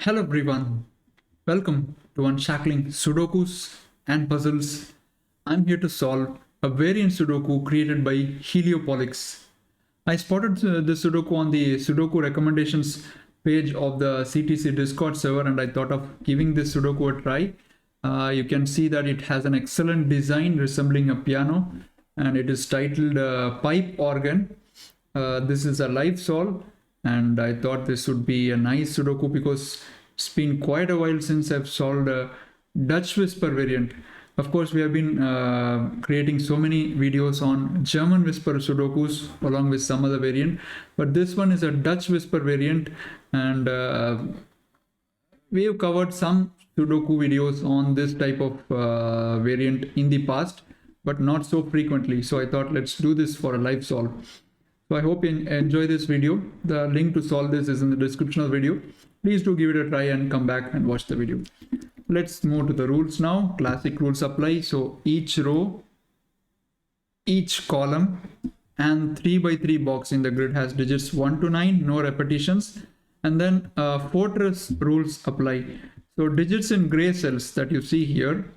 Hello everyone, welcome to Unshackling Sudokus and Puzzles. I'm here to solve a variant Sudoku created by Heliopolix. I spotted the Sudoku on the Sudoku recommendations page of the CTC Discord server and I thought of giving this Sudoku a try. You can see that it has an excellent design resembling a piano and it is titled Pipe Organ. This is a live solve and I thought this would be a nice Sudoku because it's been quite a while since I've solved a Dutch Whisper variant. Of course, we have been creating so many videos on German Whisper Sudokus along with some other variant, but this one is a Dutch Whisper variant and we have covered some Sudoku videos on this type of variant in the past, but not so frequently. So I thought let's do this for a live solve. So I hope you enjoy this video. The link to solve this is in the description of the video. Please do give it a try and come back and watch the video. Let's move to the rules now. Classic rules apply. So each row, each column and 3x3 box in the grid has digits 1 to 9, no repetitions. And then fortress rules apply. So digits in gray cells that you see here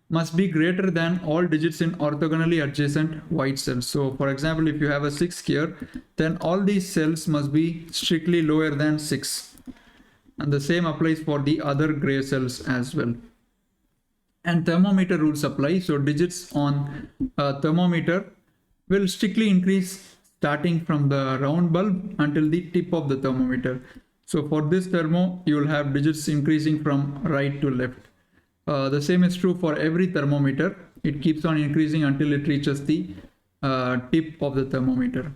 must be greater than all digits in orthogonally adjacent white cells. So for example, if you have a 6 here, then all these cells must be strictly lower than 6. And the same applies for the other gray cells as well. And thermometer rules apply. So digits on a thermometer will strictly increase starting from the round bulb until the tip of the thermometer. So for this thermo, you will have digits increasing from right to left. The same is true for every thermometer. It keeps on increasing until it reaches the tip of the thermometer.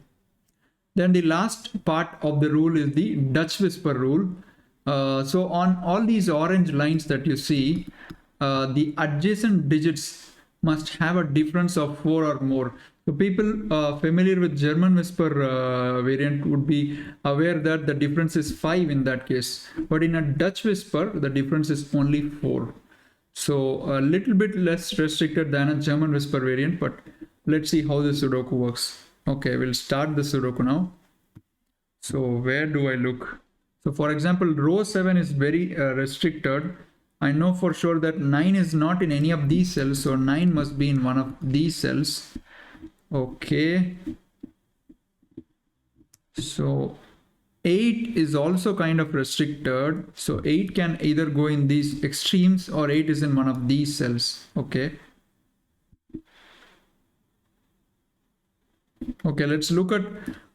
Then the last part of the rule is the Dutch Whisper rule. So on all these orange lines that you see, the adjacent digits must have a difference of 4 or more. So people familiar with German Whisper variant would be aware that the difference is 5 in that case. But in a Dutch Whisper, the difference is only 4. So a little bit less restricted than a German Whisper variant, but let's see how the Sudoku works. Okay, we'll start the Sudoku now. So where do I look? So for example, row 7 is very restricted. I know for sure that 9 is not in any of these cells, so 9 must be in one of these cells. Okay. So 8 is also kind of restricted. So 8 can either go in these extremes or 8 is in one of these cells. Okay. Okay, let's look at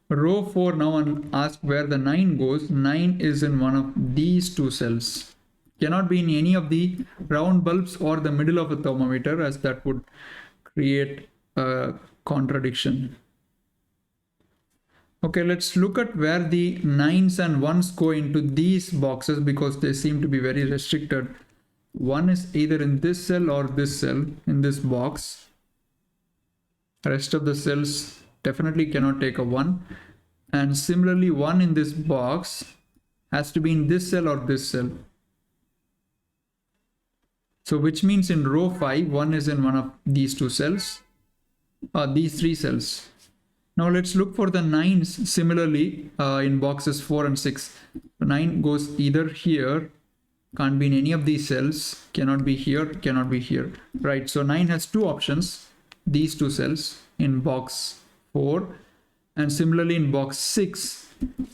row 4 now and ask where the 9 goes. 9 is in one of these two cells. Cannot be in any of the round bulbs or the middle of a thermometer, as that would create a contradiction. Okay, let's look at where the 9s and 1s go into these boxes because they seem to be very restricted. 1 is either in this cell or this cell in this box. The rest of the cells definitely cannot take a 1. And similarly, 1 in this box has to be in this cell or this cell. So which means in row 5, 1 is in one of these two cells, these 3 cells. Now let's look for the 9s similarly in boxes 4 and 6. The 9 goes either here, can't be in any of these cells, cannot be here, cannot be here. Right, so 9 has two options, these two cells in box 4, and similarly in box 6,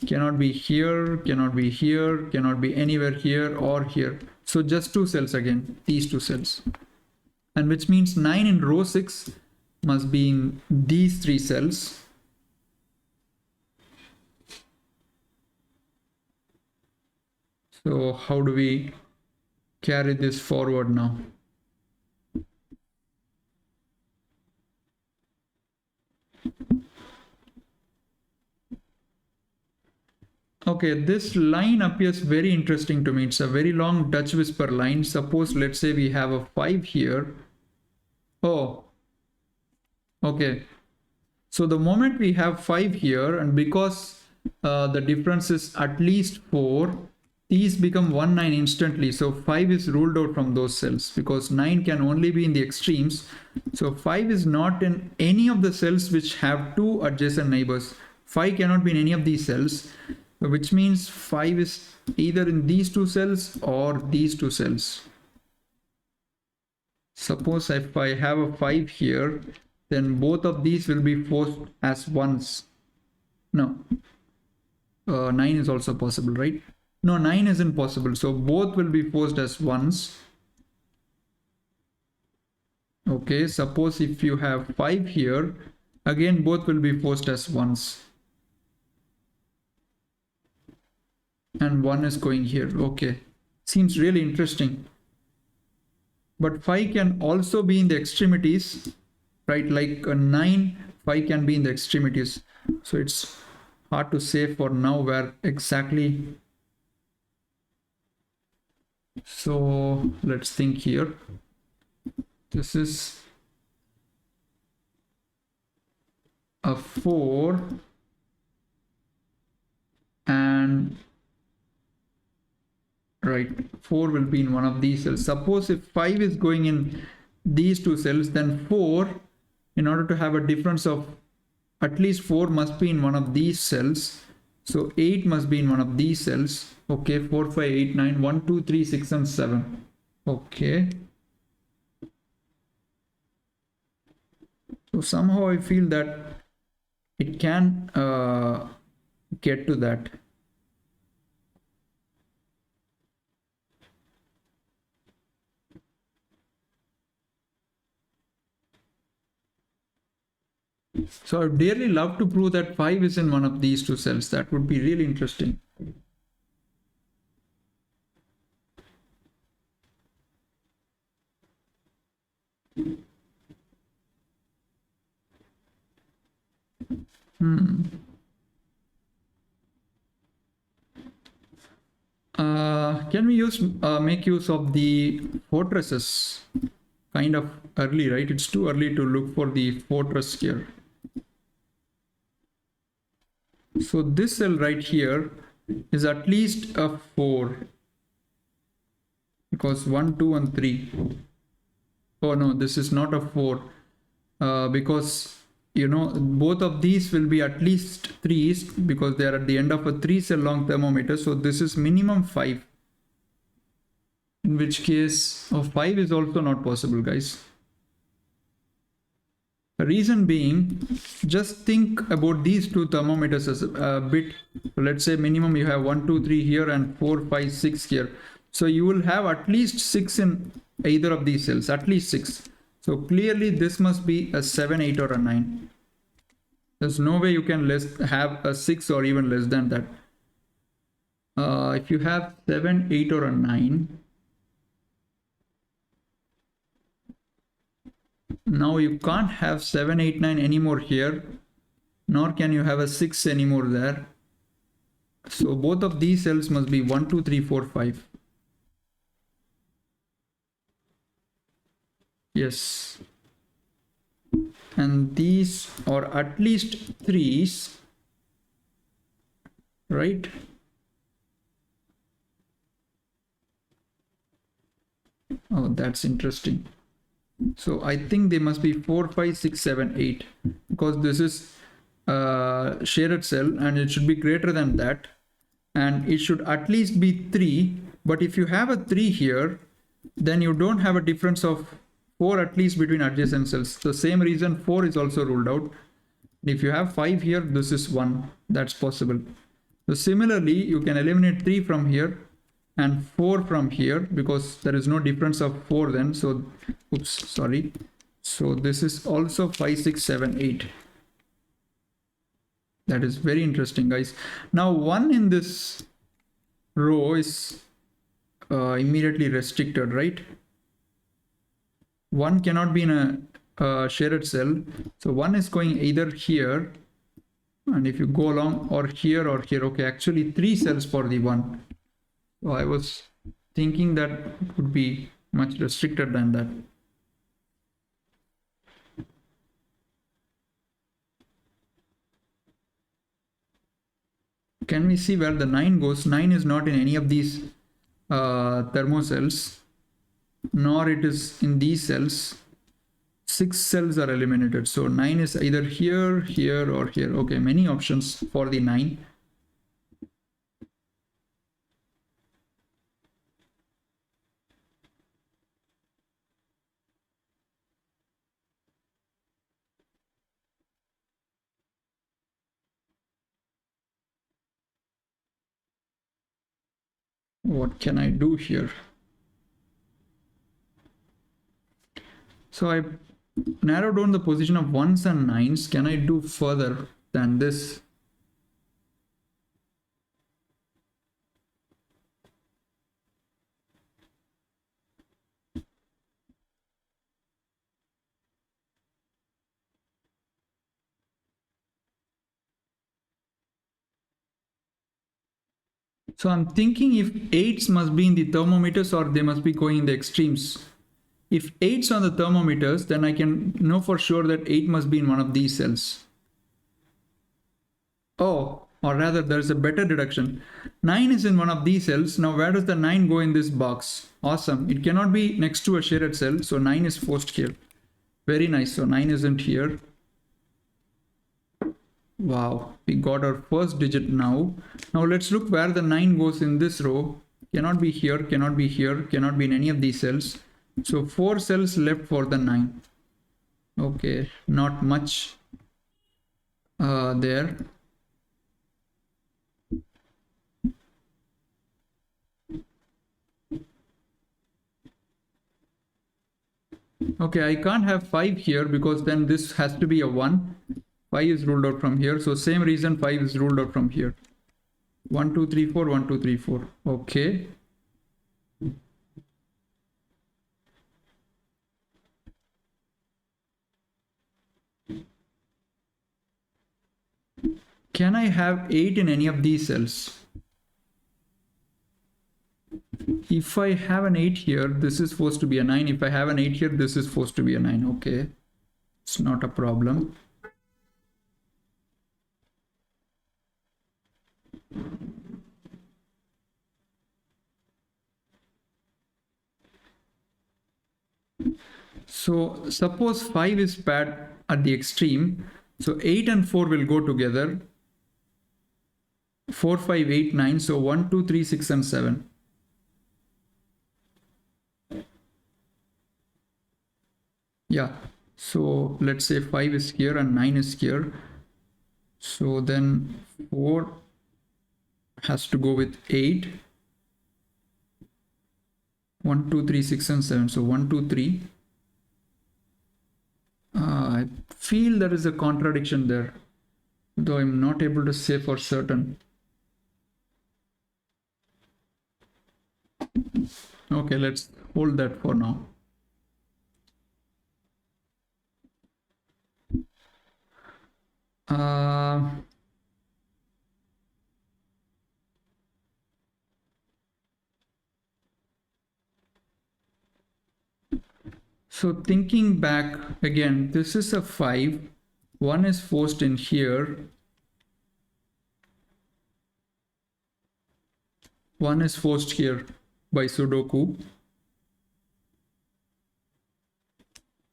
cannot be here, cannot be here, cannot be anywhere here or here. So just two cells again, these two cells. And which means 9 in row 6 must be in these 3 cells. So how do we carry this forward now? Okay, this line appears very interesting to me. It's a very long Dutch Whisper line. Suppose, let's say we have a 5 here. Oh, okay. So the moment we have 5 here, and because the difference is at least 4, these become 1, 9 instantly. So 5 is ruled out from those cells because 9 can only be in the extremes. So 5 is not in any of the cells which have 2 adjacent neighbors. 5 cannot be in any of these cells, which means 5 is either in these two cells or these two cells. Suppose if I have a 5 here, then both of these will be forced as ones. No, 9 is also possible, right? No, 9 isn't possible, so both will be forced as ones. Okay, suppose if you have 5 here, again both will be forced as ones. And 1 is going here. Okay, seems really interesting. But 5 can also be in the extremities, right? Like a 9, 5 can be in the extremities. So it's hard to say for now where exactly. So let's think here. This is a 4 and right, 4 will be in one of these cells. Suppose if 5 is going in these two cells, then 4, in order to have a difference of at least 4 must be in one of these cells. So 8 must be in one of these cells. Okay, 4, 5, 8, 9, 1, 2, 3, 6 and 7. Okay. So somehow I feel that it can get to that. So I would dearly love to prove that 5 is in one of these two cells. That would be really interesting. Can we make use of the fortresses kind of early, right? It's too early to look for the fortress here. So this cell right here is at least a 4 because 1, 2 and 3. Oh no, this is not a 4 because you know both of these will be at least 3s because they are at the end of a 3 cell long thermometer. So this is minimum 5, in which case 5 is also not possible, guys. The reason being, just think about these two thermometers as a bit. Let's say minimum you have 1, 2, 3 here and 4, 5, 6 here. So you will have at least 6 in either of these cells, at least 6. So clearly this must be a 7, 8 or a 9. There's no way you can have a 6 or even less than that. If you have 7, 8 or a 9, now you can't have 7, 8, 9 anymore here, nor can you have a 6 anymore there. So both of these cells must be 1, 2, 3, 4, 5. Yes. And these are at least 3s, right? Oh, that's interesting. So I think they must be 4, 5, 6, 7, 8 because this is a shaded cell and it should be greater than that and it should at least be 3. But if you have a 3 here, then you don't have a difference of 4 at least between adjacent cells. The same reason 4 is also ruled out. If you have 5 here, this is 1. That's possible. So similarly, you can eliminate 3 from here and 4 from here because there is no difference of 4 then. So, oops, sorry. So this is also 5, 6, 7, 8. That is very interesting, guys. Now 1 in this row is immediately restricted, right? 1 cannot be in a shaded cell. So 1 is going either here, and if you go along, or here or here. Okay, actually 3 cells for the 1. So I was thinking that it would be much restricted than that. Can we see where the 9 goes? 9 is not in any of these thermo cells, nor it is in these cells. 6 cells are eliminated. So 9 is either here, here or here. Okay, many options for the 9. what can I do here? So I narrowed down the position of 1s and 9s. Can I do further than this? So I'm thinking if 8s must be in the thermometers or they must be going in the extremes. If 8's on the thermometers, then I can know for sure that 8 must be in one of these cells. Oh, or rather there's a better deduction. 9 is in one of these cells. Now where does the 9 go in this box? Awesome. It cannot be next to a shaded cell. So 9 is forced here. Very nice. So 9 isn't here. Wow, we got our first digit now. Now let's look where the 9 goes in this row. Cannot be here, cannot be here, cannot be in any of these cells. So 4 cells left for the 9. Okay, not much there. Okay, I can't have 5 here because then this has to be a 1. 5 is ruled out from here. So same reason 5 is ruled out from here. 1, 2, 3, 4, 1, 2, 3, 4. Okay. Can I have 8 in any of these cells? If I have an 8 here, this is supposed to be a 9. If I have an 8 here, this is supposed to be a 9. Okay. It's not a problem. So suppose 5 is paired at the extreme. So 8 and 4 will go together. 4, 5, 8, 9. So 1, 2, 3, 6 and 7. Yeah. So let's say 5 is here and 9 is here. So then 4 has to go with 8. 1, 2, 3, 6 and 7. So 1, 2, 3. I feel there is a contradiction there, though I'm not able to say for certain. Okay, let's hold that for now. So thinking back again, this is a 5. 1 is forced in here. 1 is forced here by Sudoku.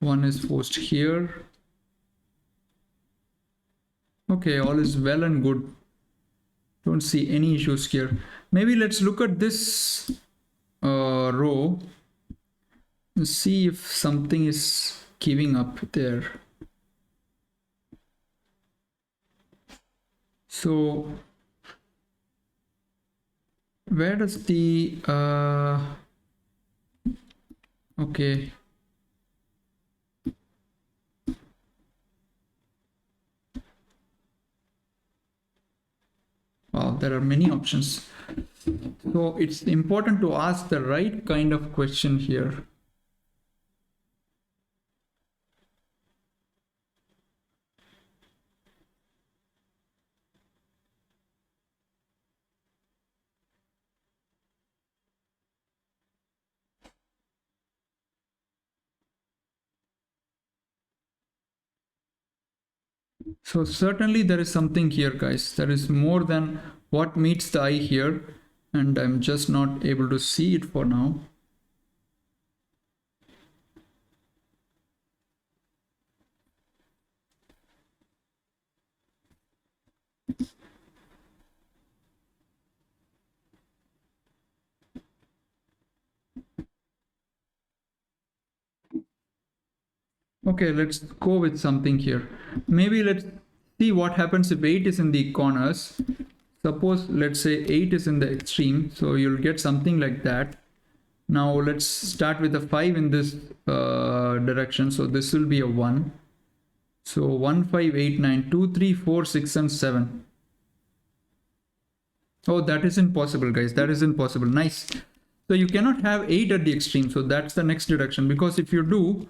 1 is forced here. Okay, all is well and good. Don't see any issues here. Maybe let's look at this row. See if something is giving up there. So where does the okay, wow, there are many options. So it's important to ask the right kind of question here. So certainly there is something here, guys. There is more than what meets the eye here, and I'm just not able to see it for now. Okay, let's go with something here. Maybe let's see what happens if 8 is in the corners. suppose let's say 8 is in the extreme, so you'll get something like that. Now let's start with a 5 in this direction, so this will be a 1. So 1, 5, 8, 9, 2, 3, 4, 6 and 7. Oh, that isn't possible, guys. That isn't possible. Nice. So you cannot have 8 at the extreme. So that's the next deduction, because if you do,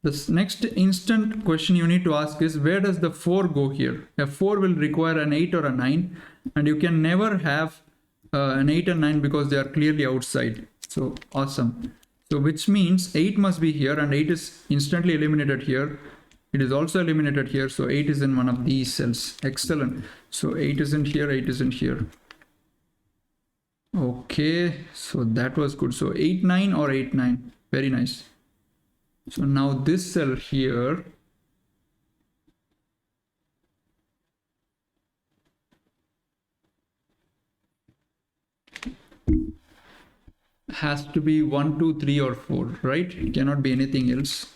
this next instant question you need to ask is, where does the 4 go here? A 4 will require an 8 or a 9, and you can never have an 8 and 9 because they are clearly outside. So awesome. So which means 8 must be here, and 8 is instantly eliminated here. It is also eliminated here. So 8 is in one of these cells. Excellent. So 8 isn't here, 8 isn't here. Okay, so that was good. So 8, 9 or 8, 9. Very nice. So now this cell here has to be 1, 2, 3 or 4, right? It cannot be anything else.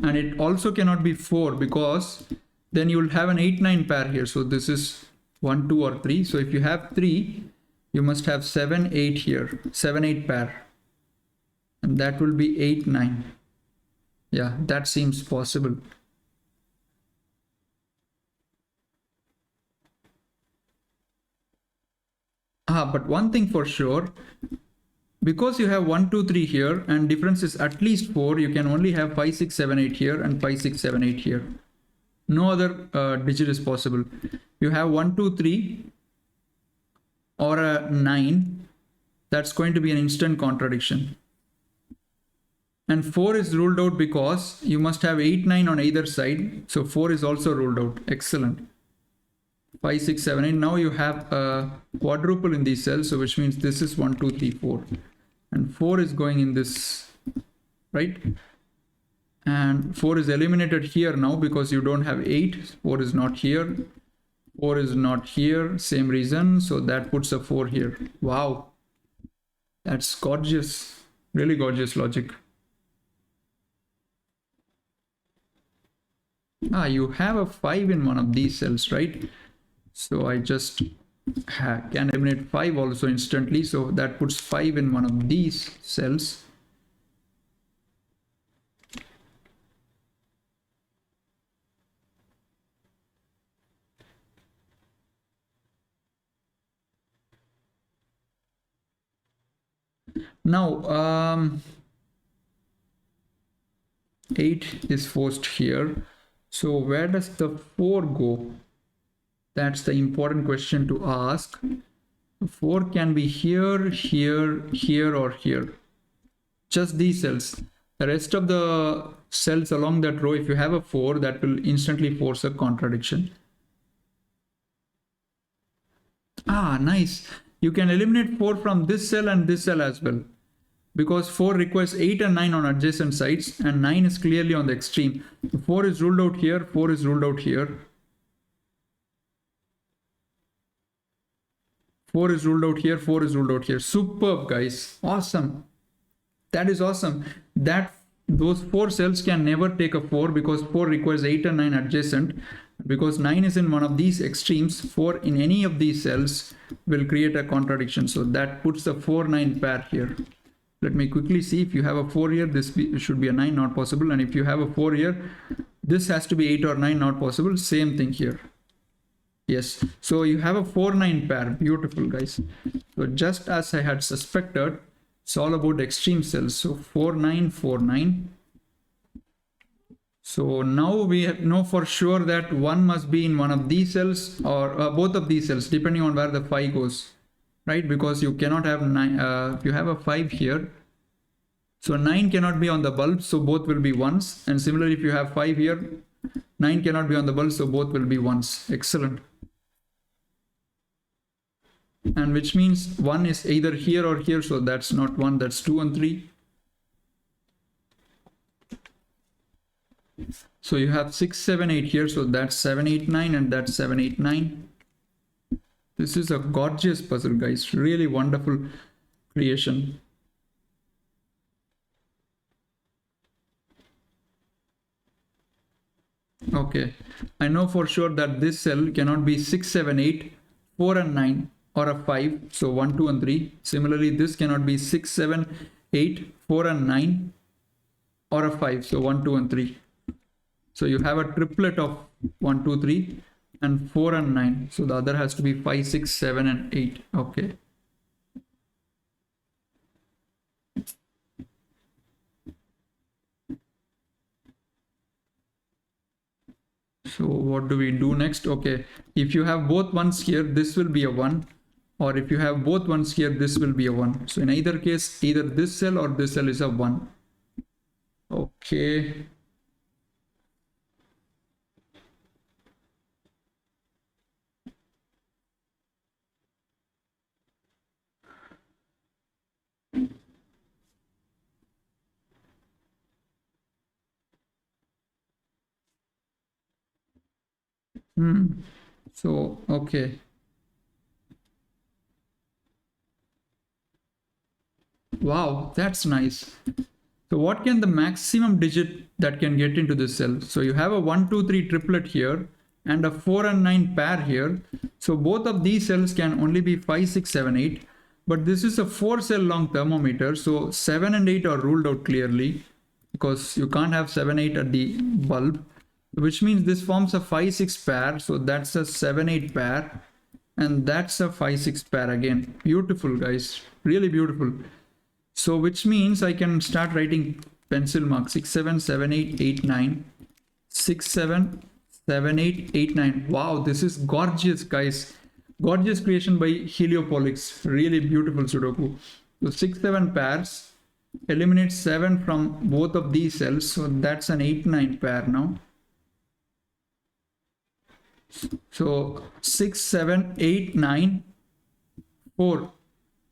And it also cannot be 4, because then you will have an 8, 9 pair here. So this is 1, 2 or 3. So if you have 3, you must have 7, 8 here. 7, 8 pair. And that will be 8, 9. Yeah, that seems possible. But one thing for sure, because you have 1, 2, 3 here and difference is at least 4, you can only have 5, 6, 7, 8 here and 5, 6, 7, 8 here. No other digit is possible. You have 1, 2, 3 or a 9, that's going to be an instant contradiction. And 4 is ruled out because you must have 8, 9 on either side. So 4 is also ruled out. Excellent. 5, 6, 7, 8. Now you have a quadruple in these cells, so which means this is 1, 2, 3, 4. And 4 is going in this, right? And 4 is eliminated here now because you don't have 8. 4 is not here. 4 is not here. Same reason. So that puts a 4 here. Wow. That's gorgeous. Really gorgeous logic. You have a 5 in one of these cells, right? So I just can eliminate 5 also instantly. So that puts 5 in one of these cells. Now, 8 is forced here. So where does the 4 go? That's the important question to ask. 4 can be here, here, here, or here. Just these cells. The rest of the cells along that row, if you have a 4, that will instantly force a contradiction. Nice. You can eliminate 4 from this cell and this cell as well, because 4 requires 8 and 9 on adjacent sides, and 9 is clearly on the extreme. 4 is ruled out here, 4 is ruled out here. 4 is ruled out here, 4 is ruled out here. Superb, guys. Awesome. That is awesome. Those 4 cells can never take a 4 because 4 requires 8 and 9 adjacent. Because 9 is in one of these extremes, 4 in any of these cells will create a contradiction. So that puts the 4, 9 pair here. Let me quickly see. If you have a 4 here, this should be a 9, not possible. And if you have a 4 here, this has to be 8 or 9, not possible. Same thing here. Yes. So you have a 4, 9 pair. Beautiful, guys. So just as I had suspected, it's all about extreme cells. So 4, 9, 4, 9. So now we know for sure that 1 must be in one of these cells or both of these cells, depending on where the 5 goes, right? Because you cannot have 9, if you have a 5 here, so 9 cannot be on the bulb, so both will be 1s. And similarly, if you have 5 here, 9 cannot be on the bulb, so both will be 1s. Excellent. And which means 1 is either here or here, so that's not 1, that's 2 and 3. So you have 6, 7, 8 here, so that's 7, 8, 9, and that's 7, 8, 9. This is a gorgeous puzzle, guys. Really wonderful creation. Okay, I know for sure that this cell cannot be 6, 7, 8, 4 and 9 or a 5. So 1, 2 and 3. Similarly, this cannot be 6, 7, 8, 4 and 9 or a 5. So 1, 2 and 3. So you have a triplet of 1, 2, 3 and 4 and 9. So the other has to be 5, 6, 7 and 8. Okay. So what do we do next? Okay, if you have both ones here, this will be a 1. Or if you have both ones here, this will be a 1. So in either case, either this cell or this cell is a 1. Okay. So, okay. Wow, that's nice. So what can the maximum digit that can get into this cell? So you have a 1, 2, 3 triplet here and a 4 and 9 pair here. So both of these cells can only be 5, 6, 7, 8. But this is a 4 cell long thermometer. So 7 and 8 are ruled out clearly because you can't have 7, 8 at the bulb, which means this forms a 5, 6 pair. So that's a 7, 8 pair. And that's a 5, 6 pair again. Beautiful, guys. Really beautiful. So which means I can start writing pencil mark 6, 7, 7, 8, 8, 9, 6, 7, 7, 8, 8, 9. Wow, this is gorgeous, guys. Gorgeous creation by Heliopolix. Really beautiful Sudoku. So 6, 7 pairs. Eliminate 7 from both of these cells. So that's an 8, 9 pair now. So 6, 7, 8, 9, 4.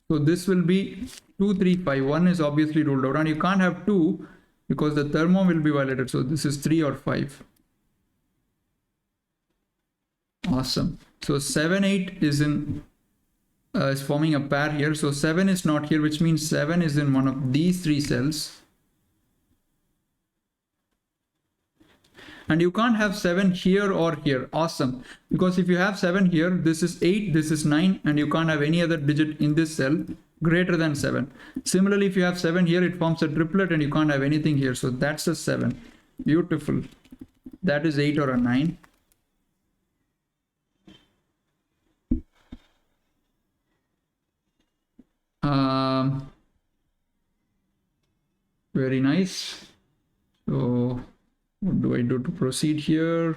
So this will be 2, 3, 5. 1 is obviously ruled out, and you can't have 2 because the thermo will be violated. So this is 3 or 5. Awesome. So 7, 8 is forming a pair here. So 7 is not here, which means 7 is in one of these 3 cells. And you can't have 7 here or here. Awesome. Because if you have 7 here, this is 8, this is 9, and you can't have any other digit in this cell greater than 7. Similarly, if you have 7 here, it forms a triplet and you can't have anything here. So that's a 7. Beautiful. That is 8 or a 9. Very nice. So what do I do to proceed here?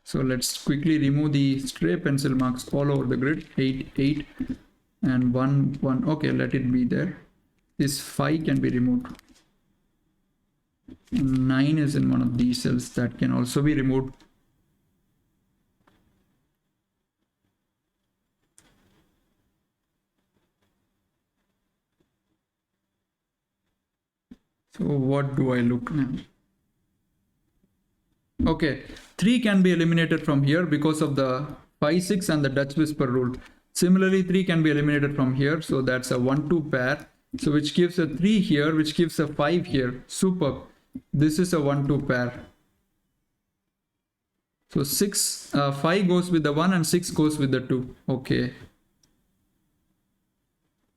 So let's quickly remove the stray pencil marks all over the grid. 8, 8 and 1, 1. Okay, let it be there. This 5 can be removed. 9 is in one of these cells, that can also be removed. So what do I look now? Okay, 3 can be eliminated from here because of the 5, 6 and the Dutch whisper rule. Similarly, 3 can be eliminated from here. So that's a 1, 2 pair. So which gives a 3 here, which gives a 5 here. Superb. This is a 1, 2 pair. So 5 goes with the 1 and 6 goes with the 2. Okay.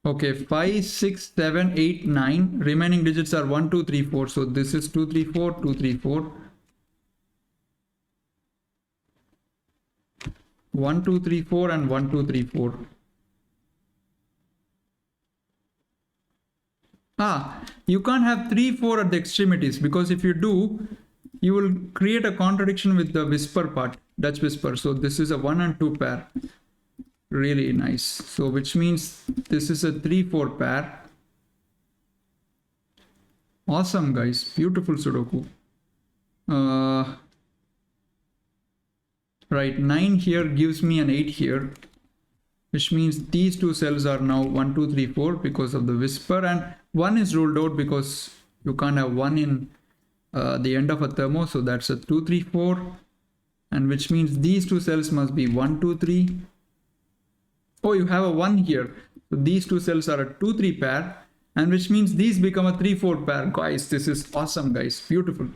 Okay, 5, 6, 7, 8, 9. Remaining digits are 1, 2, 3, 4. So this is 2, 3, 4, 2, 3, 4. 1, 2, 3, 4 and 1, 2, 3, 4. You can't have 3, 4 at the extremities, because if you do, you will create a contradiction with the whisper part, Dutch whisper. So this is a 1 and 2 pair. Really nice. So which means this is a 3, 4 pair. Awesome, guys. Beautiful Sudoku. Right, 9 here gives me an 8 here, which means these 2 cells are now 1, 2, 3, 4 because of the whisper, and 1 is ruled out because you can't have 1 in the end of a thermo. So that's a 2, 3, 4, and which means these 2 cells must be 1, 2, 3. Oh, you have a 1 here. So these 2 cells are a 2, 3 pair, and which means these become a 3, 4 pair. Guys, this is awesome, guys. Beautiful.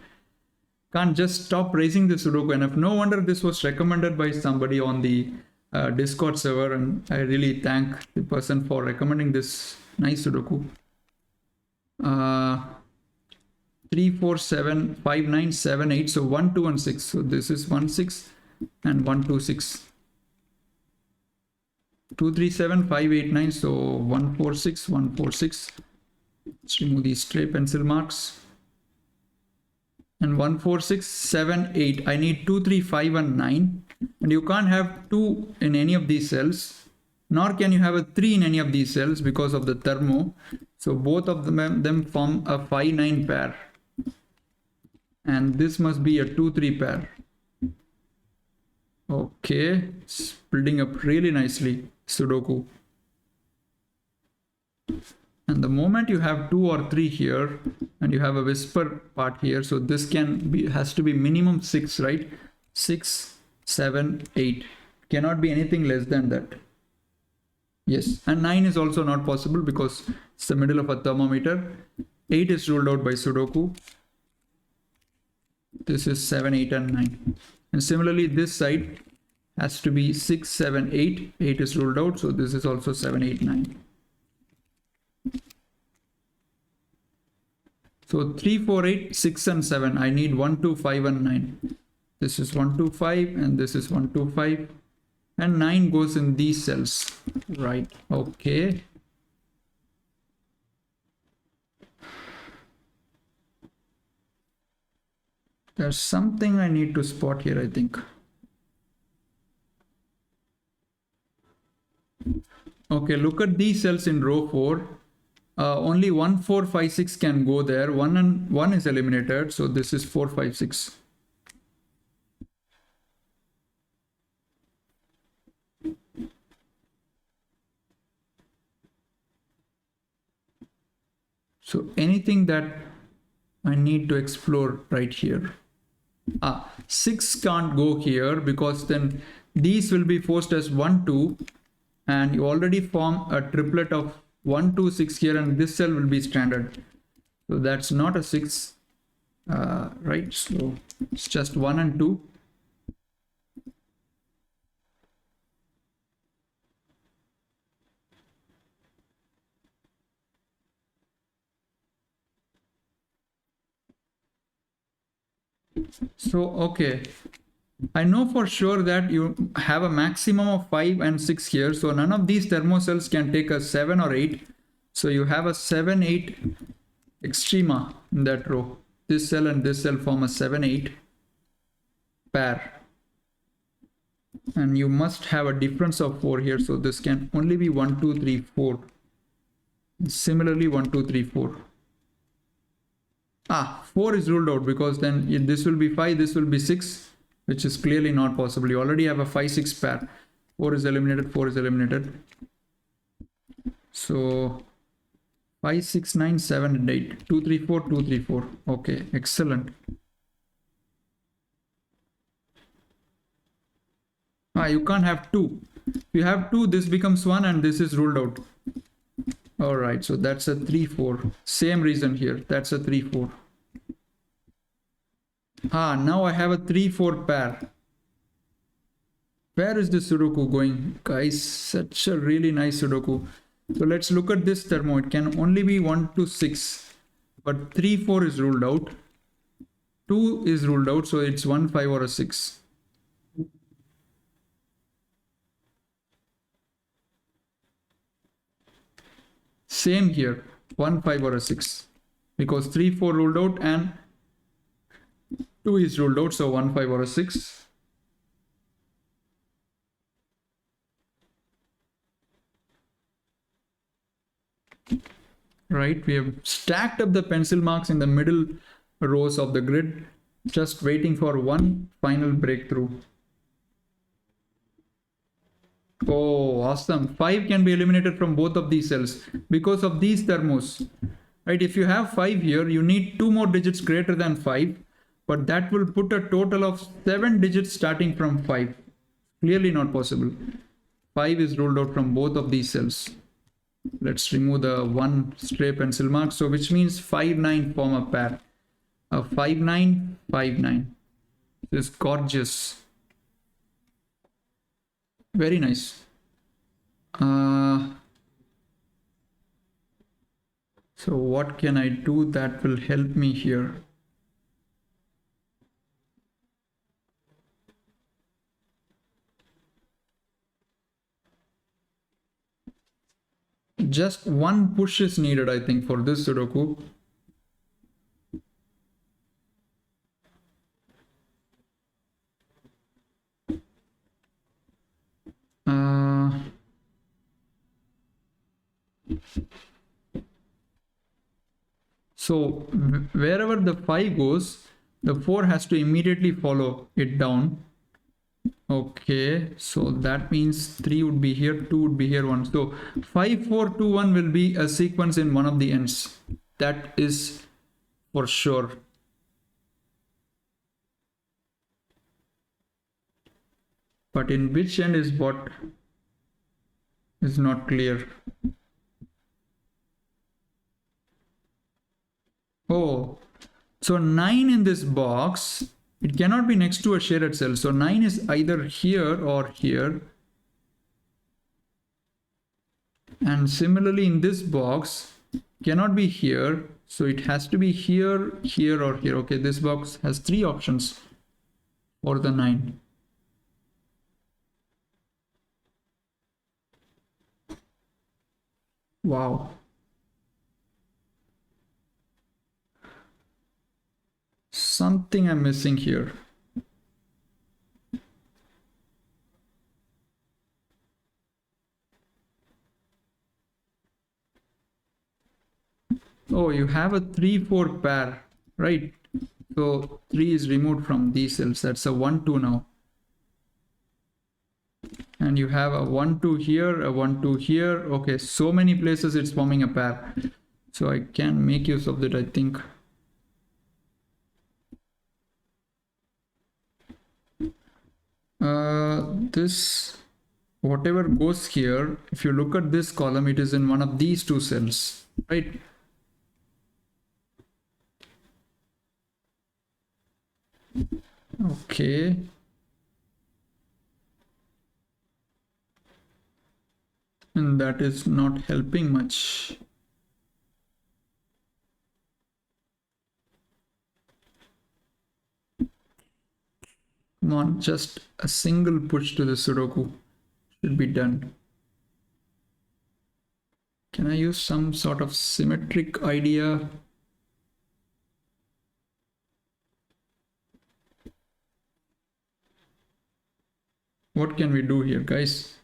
can't just stop raising the Sudoku enough. No wonder this was recommended by somebody on the Discord server, and I really thank the person for recommending this nice Sudoku. 3, 4, 7, 5, 9, 7, 8. So 1, 2, and 6. So this is 1, 6 and 1, 2, 6. 2, 3, 7, 5, 8, 9. So 1, 4, 6, 1, 4, 6. Let's remove these stray pencil marks. And 1, 4, 6, 7, 8. I need 2, 3, 5, and 9. And you can't have 2 in any of these cells, nor can you have a 3 in any of these cells because of the thermo. So both of them form a 5, 9 pair. And this must be a 2, 3 pair. Okay, it's building up really nicely, Sudoku. And the moment you have 2 or 3 here, and you have a whisper part here, so this has to be minimum 6, right? 6, 7, 8. Cannot be anything less than that. Yes, and 9 is also not possible because it's the middle of a thermometer. 8 is ruled out by Sudoku. This is 7, 8, and 9. And similarly, this side has to be 6, 7, 8. 8 is ruled out, so this is also 7, 8, 9. So 3, 4, 8, 6, and 7. I need 1, 2, 5, and 9. This is 1, 2, 5, and this is 1, 2, 5. And 9 goes in these cells. Right, okay. There's something I need to spot here, I think. Okay, look at these cells in row 4. Only 1, 4, 5, 6 can go there. 1 is eliminated, so this is 4, 5, 6. So anything that I need to explore right here. 6 can't go here because then these will be forced as 1, 2, and you already form a triplet of 1, 2, 6 here, and this cell will be stranded. So that's not a 6, right? So it's just 1 and 2. So, okay, I know for sure that you have a maximum of 5 and 6 here. So none of these thermo cells can take a 7 or 8. So you have a 7, 8 extrema in that row. This cell and this cell form a 7, 8 pair. And you must have a difference of 4 here. So this can only be 1, 2, 3, 4. Similarly, 1, 2, 3, 4. 4 is ruled out because then this will be 5, this will be 6, which is clearly not possible. You already have a 5, 6 pair. 4 is eliminated, 4 is eliminated. So 5, 6, 9, 7, and 8. 2, 3, 4, 2, 3, 4. Okay, excellent. You can't have 2. If you have 2, this becomes 1 and this is ruled out. Alright, so that's a 3, 4. Same reason here. That's a 3, 4. Now I have a 3, 4 pair. Where is this Sudoku going? Guys, such a really nice Sudoku. So let's look at this thermo. It can only be 1 to 6. But 3, 4 is ruled out. 2 is ruled out, so it's 1, 5 or a 6. Same here, 1, 5 or a 6. Because 3, 4 ruled out and 2 is ruled out, so 1, 5 or a 6. Right, we have stacked up the pencil marks in the middle rows of the grid, just waiting for one final breakthrough. Oh, awesome. 5 can be eliminated from both of these cells because of these thermos. Right, if you have 5 here, you need 2 more digits greater than 5, but that will put a total of 7 digits starting from 5. Clearly not possible. 5 is ruled out from both of these cells. Let's remove the one stray pencil mark. So which means 5, 9 form a pair. a 5959. This is gorgeous. Very nice. So what can I do that will help me here? Just one push is needed, I think, for this Sudoku. So wherever the 5 goes, the 4 has to immediately follow it down. Okay, so that means 3 would be here, 2 would be here, 1. So 5, 4, 2, 1 will be a sequence in one of the ends. That is for sure. But in which end is what is not clear. Oh, so 9 in this box, it cannot be next to a shaded cell. So 9 is either here or here. And similarly in this box, cannot be here. So it has to be here, here or here. Okay, this box has 3 options for the 9. Wow. Something I'm missing here. Oh, you have a 3-4 pair, right? So 3 is removed from these cells. That's a 1-2 now. And you have a 1-2 here, a 1-2 here. Okay, so many places it's forming a pair. So I can make use of that, I think. This, whatever goes here, if you look at this column, it is in one of these 2 cells, right? Okay. And that is not helping much. Come on, just a single push to the Sudoku should be done. Can I use some sort of symmetric idea? What can we do here, guys?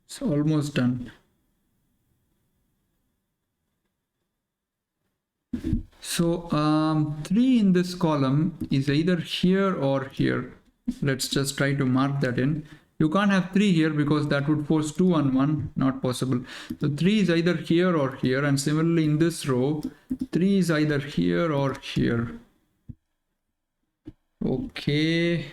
It's almost done. So 3 in this column is either here or here. Let's just try to mark that in. You can't have 3 here because that would force 2 on 1, not possible. So 3 is either here or here, and similarly in this row, 3 is either here or here. Okay.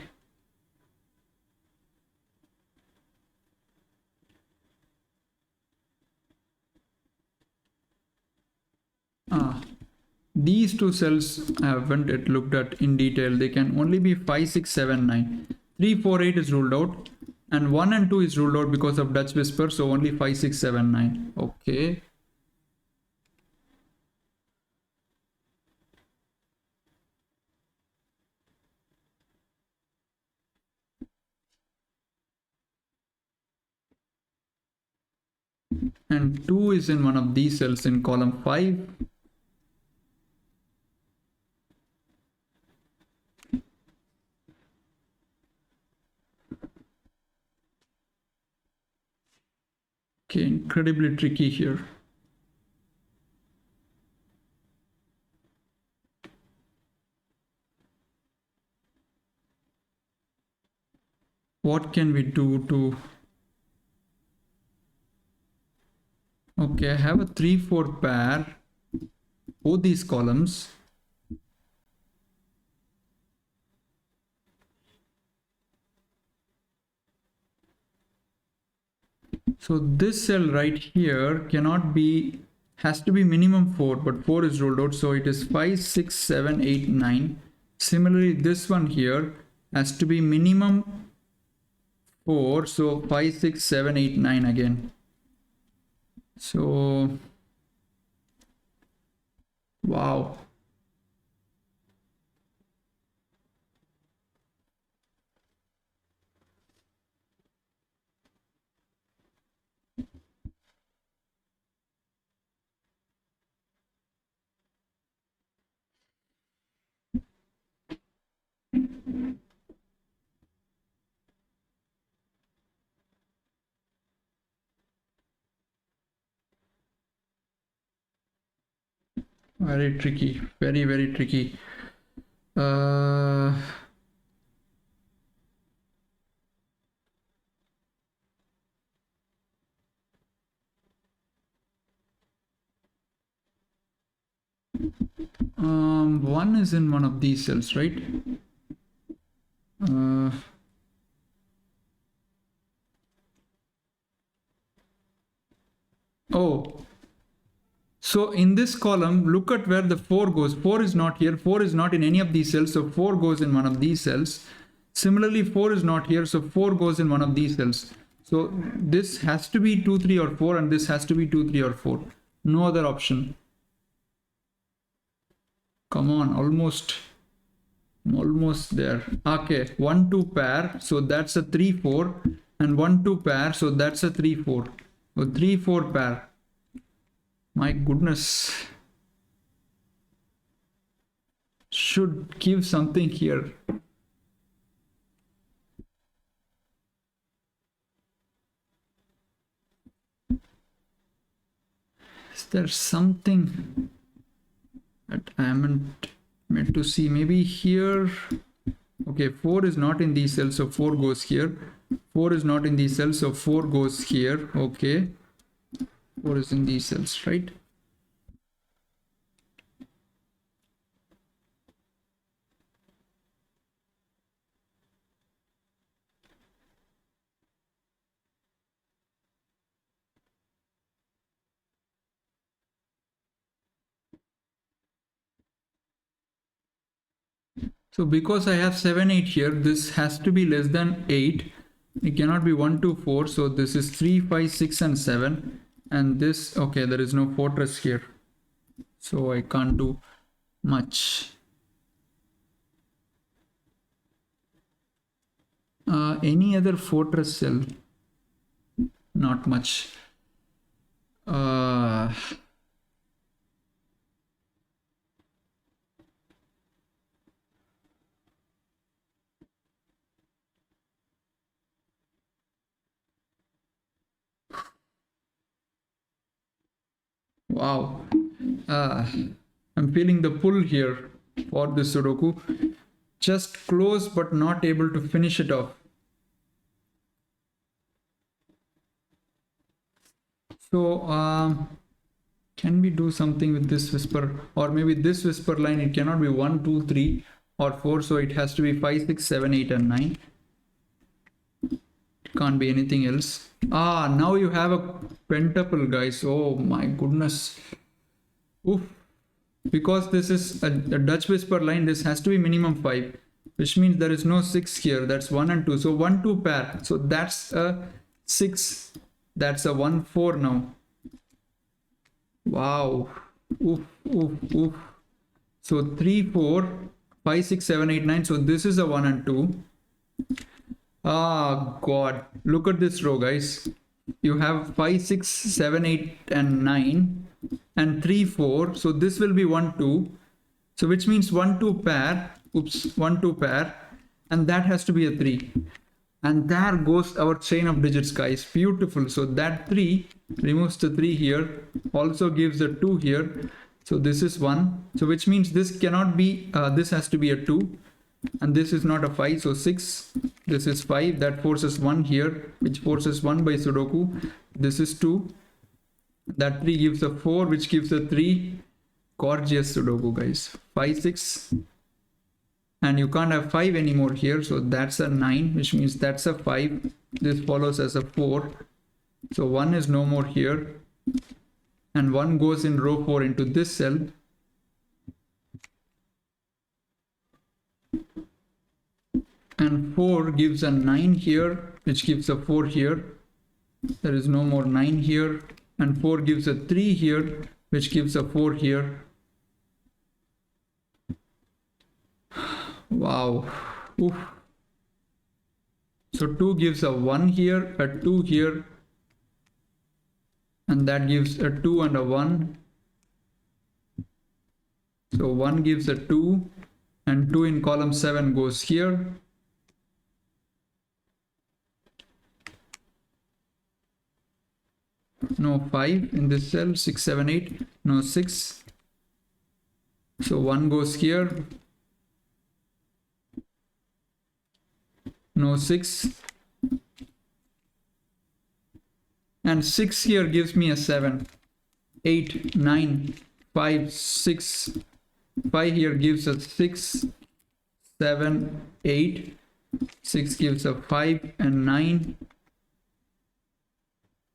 These 2 cells I haven't yet looked at in detail. They can only be 5, 6, 7, 9. 3, 4, 8 is ruled out. And 1 and 2 is ruled out because of Dutch whisper. So only 5, 6, 7, 9. Okay. And 2 is in one of these cells in column 5. Okay, incredibly tricky here. What can we do to... Okay, I have a 3, 4 pair, both these columns. So this cell right here cannot be has to be minimum 4, but 4 is rolled out, so it is 5, 6, 7, 8, 9. Similarly, this one here has to be minimum 4, so 5, 6, 7, 8, 9 again. So, wow. Very tricky, very, very tricky. One is in one of these cells, right? Oh, so in this column, look at where the 4 goes. 4 is not here. 4 is not in any of these cells. So 4 goes in one of these cells. Similarly, 4 is not here. So 4 goes in one of these cells. So this has to be 2, 3 or 4 and this has to be 2, 3 or 4. No other option. Come on, almost there. Okay, 1, 2 pair. So that's a 3, 4 and 1, 2 pair. So that's a 3, 4. So 3, 4 pair. My goodness. Should give something here. Is there something that I haven't meant to see? Maybe here. Okay, 4 is not in these cells, so 4 goes here. 4 is not in these cells, so 4 goes here. Okay. 4 is in these cells, right? So because I have 7, 8 here, this has to be less than 8. It cannot be 1, 2, 4. So this is 3, 5, 6 and 7. And this, okay, there is no fortress here. So I can't do much. Any other fortress cell? Not much. Wow. I'm feeling the pull here for this Sudoku. Just close but not able to finish it off. So can we do something with this whisper, or maybe this whisper line? It cannot be 1, 2, 3 or 4, so it has to be 5, 6, 7, 8 and 9. It can't be anything else. Now you have a pentacle, guys. Oh my goodness. Oof. Because this is a Dutch whisper line, this has to be minimum 5, which means there is no 6 here. That's 1 and 2. So 1, 2 pair. So that's a 6. That's a 1, 4 now. Wow. Oof, oof, oof. So 3, 4, 5, 6, 7, 8, 9. So this is a 1 and 2. God. Look at this row, guys. You have 5, 6, 7, 8 and 9 and 3, 4. So this will be 1, 2. So which means 1, 2 pair. Oops, 1, 2 pair. And that has to be a 3. And there goes our chain of digits, guys. Beautiful. So that 3 removes the 3 here. Also gives a 2 here. So this is 1. So which means this cannot be, this has to be a 2. And this is not a 5. So 6. This is 5. That forces 1 here, which forces 1 by Sudoku. This is 2. That 3 gives a 4, which gives a 3. Gorgeous Sudoku, guys. 5, 6. And you can't have 5 anymore here. So that's a 9, which means that's a 5. This follows as a 4. So 1 is no more here. and 1 goes in row 4 into this cell. And 4 gives a 9 here, which gives a 4 here. There is no more 9 here. And 4 gives a 3 here, which gives a 4 here. Wow. Oof. So 2 gives a 1 here, a 2 here, and that gives a 2 and a 1. So 1 gives a 2, and 2 in column 7 goes here. No 5 in this cell, 6, 7, 8, no 6. So 1 goes here. No 6. And 6 here gives me a 7. 8, 9, 5, 6. 5 here gives a 6, 7, 8. 6 gives a 5 and 9.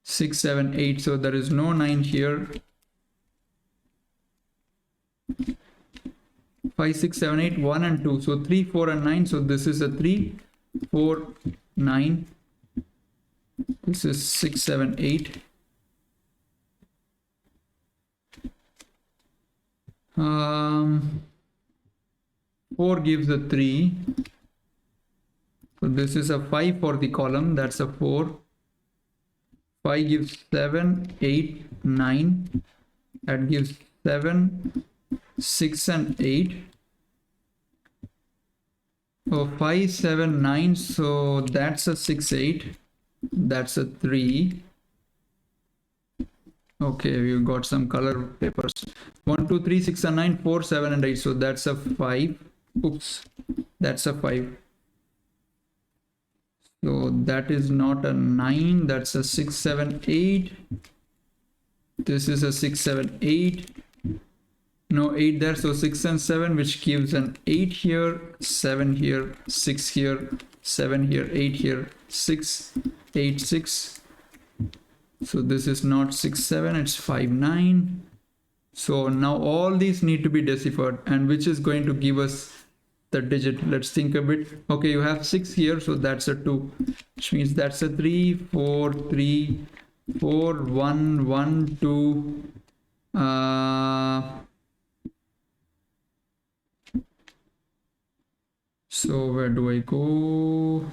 6, 7, 8. So there is no 9 here. 5, 6, 7, 8, 1 and 2. So 3, 4 and 9. So this is a 3, 4, 9. This is 6, 7, 8. 4 gives a 3. So this is a 5 for the column. That's a 4. 5 gives 7, 8, 9. That gives 7, 6 and 8. So 5, 7, 9. So that's a 6, 8. That's a 3. Okay, we've got some color papers. 1, 2, 3, 6 and 9, 4, 7 and 8. So that's a 5. Oops, that's a 5. So that is not a 9. That's a 6, 7, 8. This is a 6, 7, 8. No 8 there. So 6 and 7, which gives an 8 here, 7 here, 6 here, 7 here, 8 here, 6, 8, 6. So this is not 6, 7, it's 5, 9. So now all these need to be deciphered, and which is going to give us the digit. Let's think a bit. Okay, you have 6 here, so that's a 2, which means that's a 3, 4, 3, 4, 1, 1, 2. So where do I go?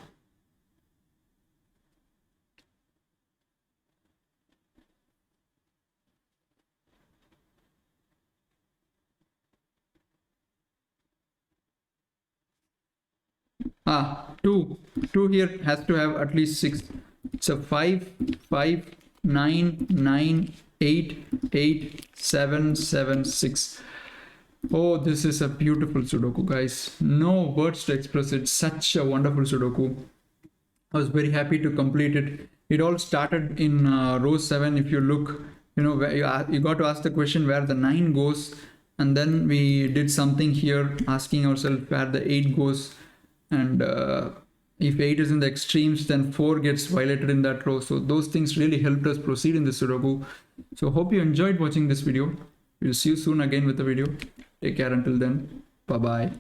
Ah, 2 here has to have at least 6. It's a 5, 5, 9, 9, 8, 8, 7, 7, 6. Oh, this is a beautiful Sudoku, guys. No words to express it. Such a wonderful Sudoku. I was very happy to complete it. It all started in row 7. If you look, you know, where you got to ask the question where the 9 goes, and then we did something here asking ourselves where the 8 goes. And if 8 is in the extremes, then 4 gets violated in that row. So those things really helped us proceed in the Sudoku. So hope you enjoyed watching this video. We'll see you soon again with the video. Take care until then. Bye-bye.